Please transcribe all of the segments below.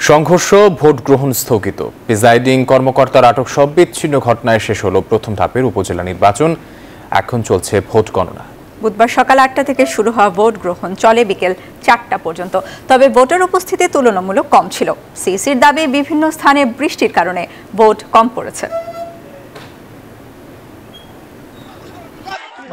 সংঘর্ষ, ভোট গ্রহণ স্থগিত, প্রিজাইডিং কর্মকর্তার আটক সব বিচ্ছিন্ন ঘটনায় শেষ হলো প্রথম ধাপের উপজেলা নির্বাচন। এখন চলছে ভোট গণনা। বুধবার সকাল ৮টা থেকে শুরু হওয়া ভোট গ্রহণ চলে বিকেল ৪টা পর্যন্ত। তবে ভোটের উপস্থিতি তুলনামূলক কম ছিল। সিইসির দাবি, বিভিন্ন স্থানে বৃষ্টির কারণে ভোট কম পড়েছে।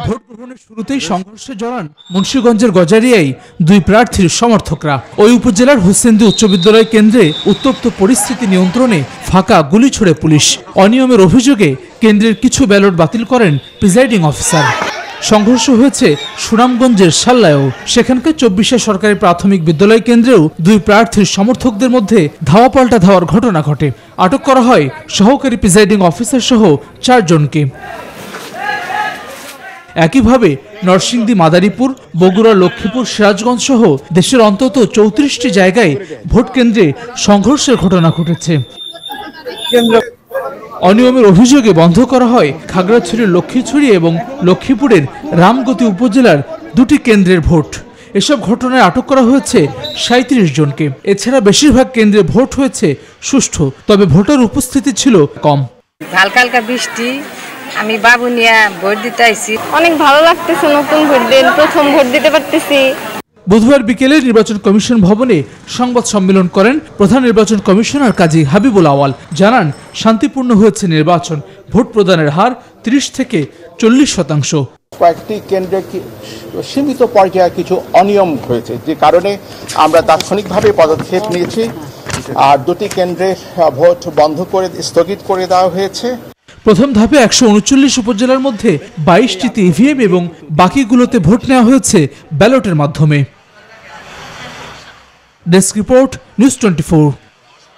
ভোট গ্রহণের শুরুতেই সংঘর্ষে জড়ান মুন্সিগঞ্জের গজারিয়ায় দুই প্রার্থীর সমর্থকরা। ওই উপজেলার হোসেন্দি উচ্চ বিদ্যালয় কেন্দ্রে উত্তপ্ত পরিস্থিতি নিয়ন্ত্রণে ফাঁকা গুলি ছোড়ে পুলিশ। অনিয়মের অভিযোগে কেন্দ্রের কিছু ব্যালট বাতিল করেন প্রিজাইডিং অফিসার। সংঘর্ষ হয়েছে সুনামগঞ্জের সাল্লায়ও। সেখানকার ২৪ সরকারি প্রাথমিক বিদ্যালয় কেন্দ্রেও দুই প্রার্থীর সমর্থকদের মধ্যে ধাওয়া পাল্টা ধাওয়ার ঘটনা ঘটে। আটক করা হয় সহকারী প্রিজাইডিং অফিসার সহ ৪ জনকে। একইভাবে নরসিংদী, মাদারীপুর, বগুড়া, লক্ষ্মীপুর, সিরাজগঞ্জ সহ দেশের অন্তত ৩৪টি জায়গায় ভোট কেন্দ্রে সংঘর্ষের ঘটনা ঘটেছে। অনিয়মের অভিযোগে বন্ধ করা হয় খাগড়াছড়ির লক্ষ্মীছড়ি এবং লক্ষ্মীপুরের রামগতি উপজেলার দুটি কেন্দ্রের ভোট। এসব ঘটনায় আটক করা হয়েছে ৩৭ জনকে। এছাড়া বেশিরভাগ কেন্দ্রে ভোট হয়েছে সুষ্ঠু, তবে ভোটার উপস্থিতি ছিল কম। হালকা হালকা বৃষ্টি, আমি বাবু নিয়ে ভোট দিতে আইছি। অনেক ভালো লাগতেছে, নতুন ভোট দিন, প্রথম ভোট দিতে পারতেছি। বুধবার বিকেলে নির্বাচন কমিশন ভবনে সংবাদ সম্মেলন করেন প্রধান নির্বাচন কমিশনার কাজী হাবিবুল আওয়াল। জানান, শান্তিপূর্ণ হয়েছে নির্বাচন। ভোট প্রদানের হার ৩০ থেকে ৪০%। কয়েকটি কেন্দ্রে সীমিত পর্যায়ে কিছু অনিয়ম হয়েছে, যে কারণে আমরা তাৎক্ষণিকভাবে পদক্ষেপ নিয়েছি। আর দুটি কেন্দ্রে ভোট বন্ধ করে স্থগিত করে দেওয়া হয়েছে। প্রথম ধাপে ১৩৯ উপজেলার মধ্যে ২২টিতে ইভিএম এবং বাকিগুলোতে ভোট নেওয়া হয়েছে ব্যালটের মাধ্যমে। Desk report, news 24।